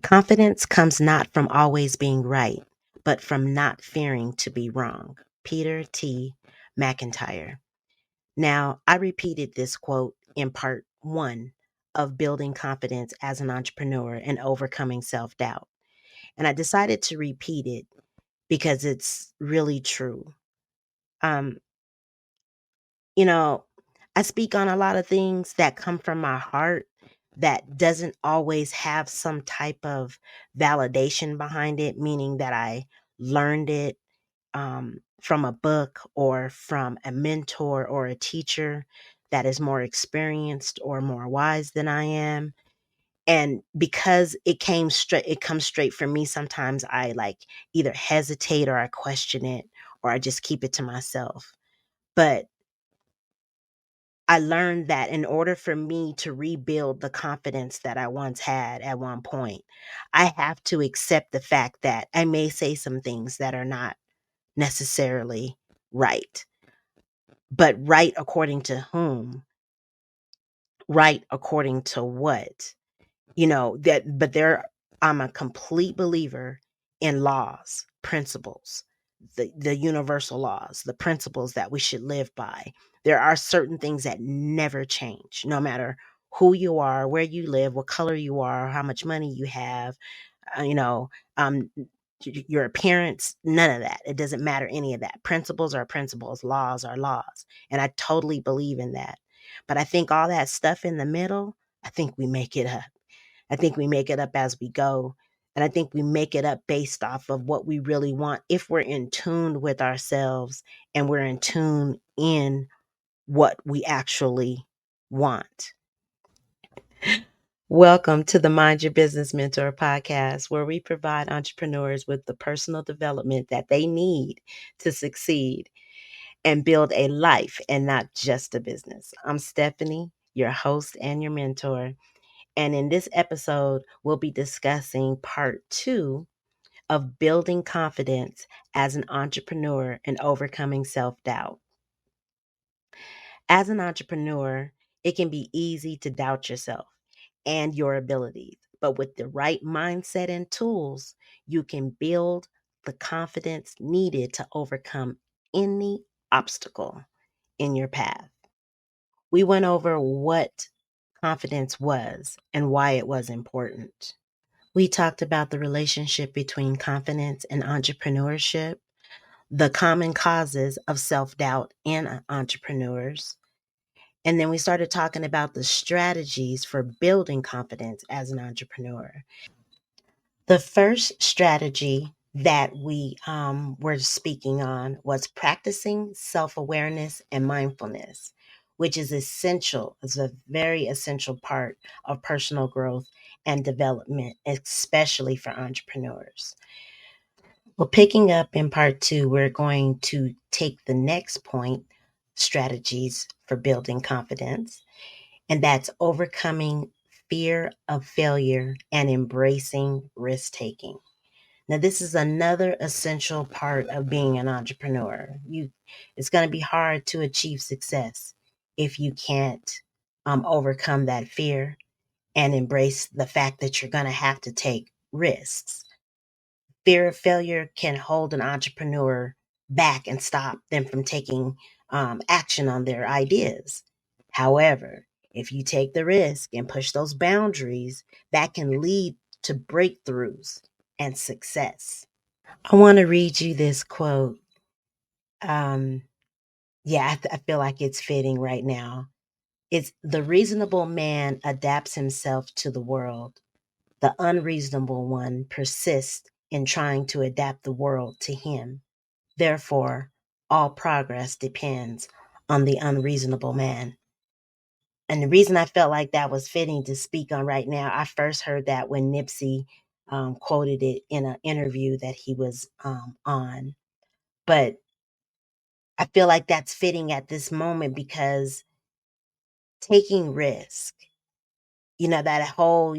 Confidence comes not from always being right, but from not fearing to be wrong. Peter T. McIntyre. Now, I repeated this quote in part one of Building Confidence as an Entrepreneur and Overcoming Self Doubt. And I decided to repeat it because it's really true. Um, you know, I speak on a lot of things that come from my heart that doesn't always have some type of validation behind it, meaning that I learned it from a book or from a mentor or a teacher that is more experienced or more wise than I am. And because it comes straight from me. Sometimes I like either hesitate or I question it or I just keep it to myself. But I learned that in order for me to rebuild the confidence that I once had at one point, I have to accept the fact that I may say some things that are not necessarily right. But right according to whom? Right according to what? But I'm a complete believer in laws, principles, the universal laws, the principles that we should live by. There are certain things that never change, no matter who you are, where you live, what color you are, how much money you have, uh, you know, um, your appearance, none of that. It doesn't matter any of that. Principles are principles, laws are laws. And I totally believe in that. But I think all that stuff in the middle, I think we make it up. I think we make it up as we go. And I think we make it up based off of what we really want if we're in tune with ourselves and we're in tune in what we actually want. Welcome to the Mind Your Business Mentor podcast, where we provide entrepreneurs with the personal development that they need to succeed and build a life and not just a business. I'm Stephanie, your host and your mentor. And in this episode, we'll be discussing part two of building confidence as an entrepreneur and overcoming self doubt. As an entrepreneur, it can be easy to doubt yourself and your abilities, but with the right mindset and tools, you can build the confidence needed to overcome any obstacle in your path. We went over what confidence was and why it was important. We talked about the relationship between confidence and entrepreneurship, the common causes of self doubt in entrepreneurs. And then we started talking about the strategies for building confidence as an entrepreneur. The first strategy that we were speaking on was practicing self awareness and mindfulness, which is essential, is a very essential part of personal growth and development, especially for entrepreneurs. Well, picking up in part two, we're going to take the next point, strategies for building confidence, and that's overcoming fear of failure and embracing risk taking. Now, this is another essential part of being an entrepreneur. It's going to be hard to achieve success if you can't overcome that fear and embrace the fact that you're going to have to take risks. Fear of failure can hold an entrepreneur back and stop them from taking action on their ideas. However, if you take the risk and push those boundaries, that can lead to breakthroughs and success. I want to read you this quote. Um, I feel like it's fitting right now. It's the reasonable man adapts himself to the world. The unreasonable one persists in trying to adapt the world to him. Therefore, all progress depends on the unreasonable man. And the reason I felt like that was fitting to speak on right now, I first heard that when Nipsey quoted it in an interview that he was on. But I feel like that's fitting at this moment because taking risk, that whole,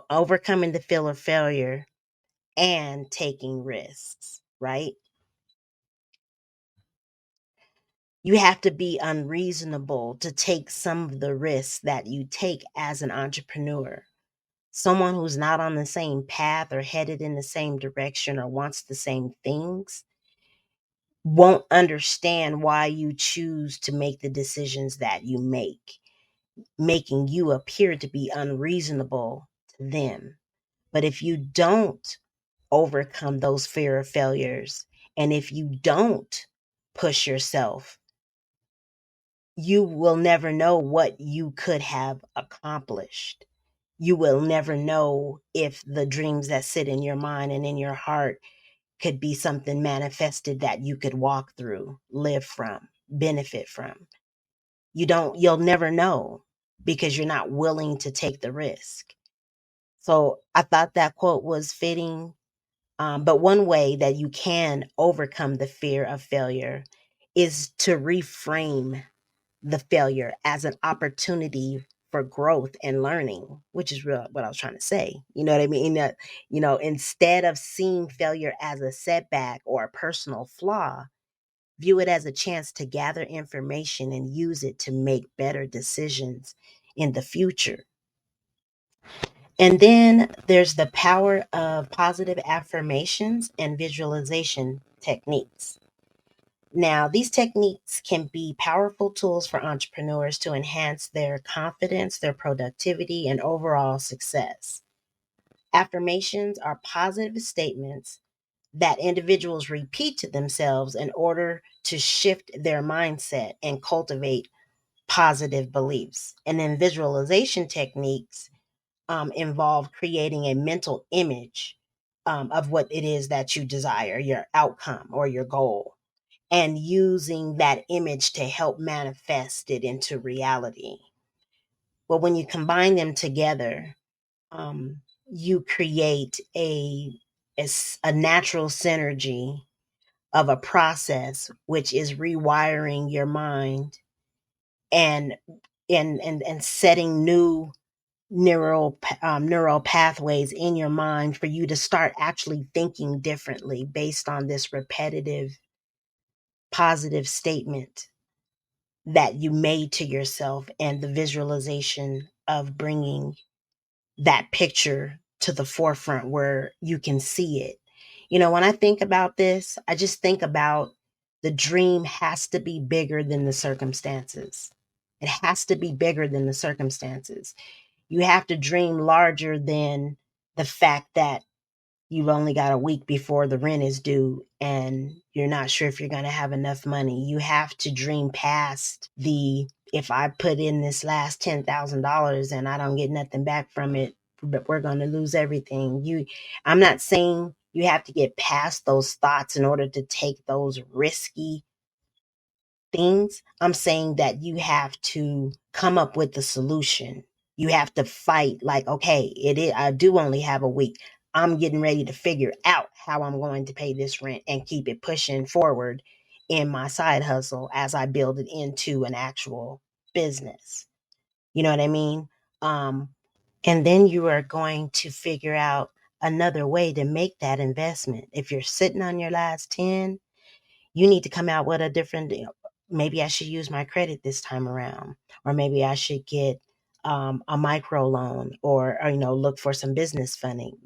overcoming the fear of failure and taking risks, right? You have to be unreasonable to take some of the risks that you take as an entrepreneur. Someone who's not on the same path or headed in the same direction or wants the same things won't understand why you choose to make the decisions that you make, making you appear to be unreasonable to them. But if you don't overcome those fear of failures, and if you don't push yourself, you will never know what you could have accomplished. You will never know if the dreams that sit in your mind and in your heart could be something manifested that you could walk through, live from, benefit from. You'll never know because you're not willing to take the risk. So I thought that quote was fitting. But one way that you can overcome the fear of failure is to reframe the failure as an opportunity for growth and learning, which is real what I was trying to say. You know what I mean? That, instead of seeing failure as a setback or a personal flaw, view it as a chance to gather information and use it to make better decisions in the future. And then there's the power of positive affirmations and visualization techniques. Now, these techniques can be powerful tools for entrepreneurs to enhance their confidence, their productivity, and overall success. Affirmations are positive statements that individuals repeat to themselves in order to shift their mindset and cultivate positive beliefs. And then visualization techniques involve creating a mental image of what it is that you desire, your outcome or your goal, and using that image to help manifest it into reality. Well, when you combine them together, you create a natural synergy of a process which is rewiring your mind and and setting new neural pathways in your mind for you to start actually thinking differently based on this repetitive positive statement that you made to yourself and the visualization of bringing that picture to the forefront where you can see it. When I think about this, I just think about the dream has to be bigger than the circumstances. It has to be bigger than the circumstances. You have to dream larger than the fact that you've only got a week before the rent is due and you're not sure if you're going to have enough money. You have to dream past if I put in this last $10,000 and I don't get nothing back from it, but we're going to lose everything. I'm not saying you have to get past those thoughts in order to take those risky things. I'm saying that you have to come up with the solution. You have to fight like, okay, I do only have a week. I'm getting ready to figure out how I'm going to pay this rent and keep it pushing forward in my side hustle as I build it into an actual business. You know what I mean? Um, and then you are going to figure out another way to make that investment. If you're sitting on your last 10, you need to come out with a different maybe I should use my credit this time around, or maybe I should get a micro loan, or look for some business funding,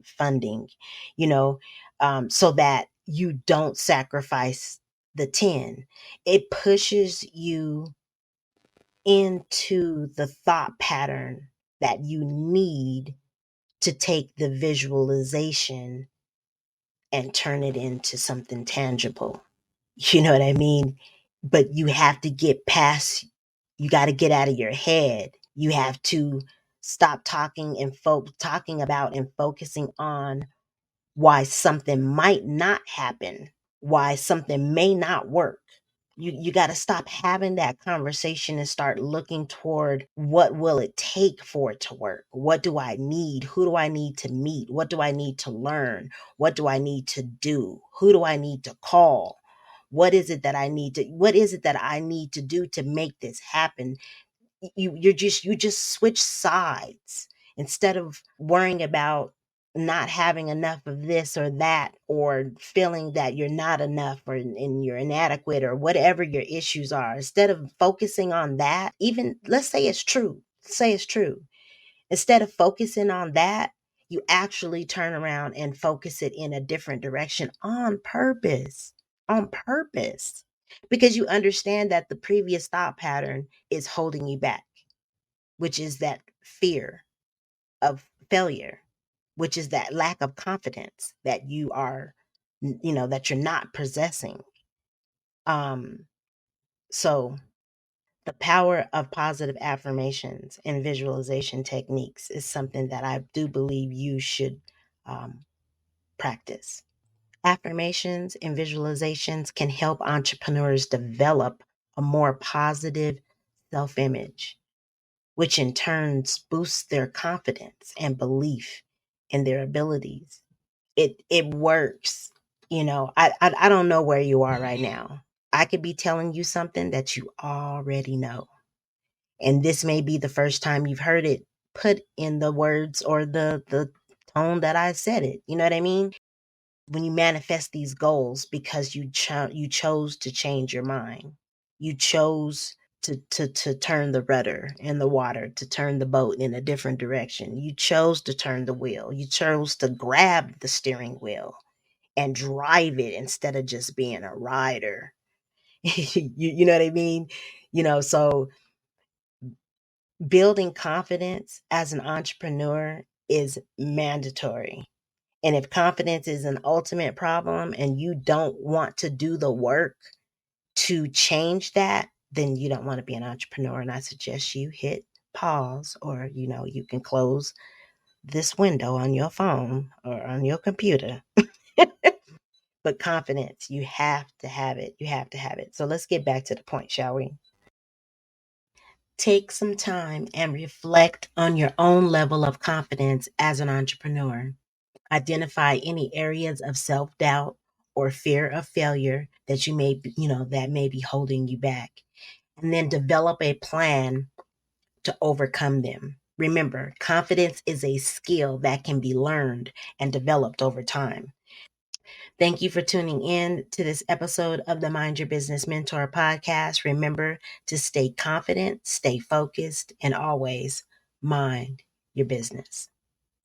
so that you don't sacrifice the 10. It pushes you into the thought pattern that you need to take the visualization and turn it into something tangible. You know what I mean? But you have to get past, you got to get out of your head. You have to stop talking about and focusing on why something might not happen, why something may not work. You got to stop having that conversation and start looking toward what will it take for it to work? What do I need? Who do I need to meet? What do I need to learn? What do I need to do? Who do I need to call? What is it that I need to do to make this happen? You just switch sides instead of worrying about not having enough of this or that, or feeling that you're not enough, and you're inadequate, or whatever your issues are. Instead of focusing on that, even let's say it's true, instead of focusing on that, You actually turn around and focus it in a different direction on purpose, because you understand that the previous thought pattern is holding you back, which is that fear of failure, which is that lack of confidence that you are, that you're not possessing. So the power of positive affirmations and visualization techniques is something that I do believe you should practice. Affirmations and visualizations can help entrepreneurs develop a more positive self image, which in turn boosts their confidence and belief in their abilities. It works. I don't know where you are right now. I could be telling you something that you already know. And this may be the first time you've heard it put in the words or the tone that I said it. You know what I mean? When you manifest these goals because you chose to change your mind. You chose to turn the rudder in the water, to turn the boat in a different direction. You chose to turn the wheel. You chose to grab the steering wheel and drive it instead of just being a rider. You know what I mean? So building confidence as an entrepreneur is mandatory. And if confidence is an ultimate problem and you don't want to do the work to change that, then you don't want to be an entrepreneur. And I suggest you hit pause, or, you can close this window on your phone or on your computer. But confidence, you have to have it. You have to have it. So let's get back to the point, shall we? Take some time and reflect on your own level of confidence as an entrepreneur. Identify any areas of self-doubt or fear of failure that that may be holding you back. And then develop a plan to overcome them. Remember, confidence is a skill that can be learned and developed over time. Thank you for tuning in to this episode of the Mind Your Business Mentor podcast. Remember to stay confident, stay focused, and always mind your business.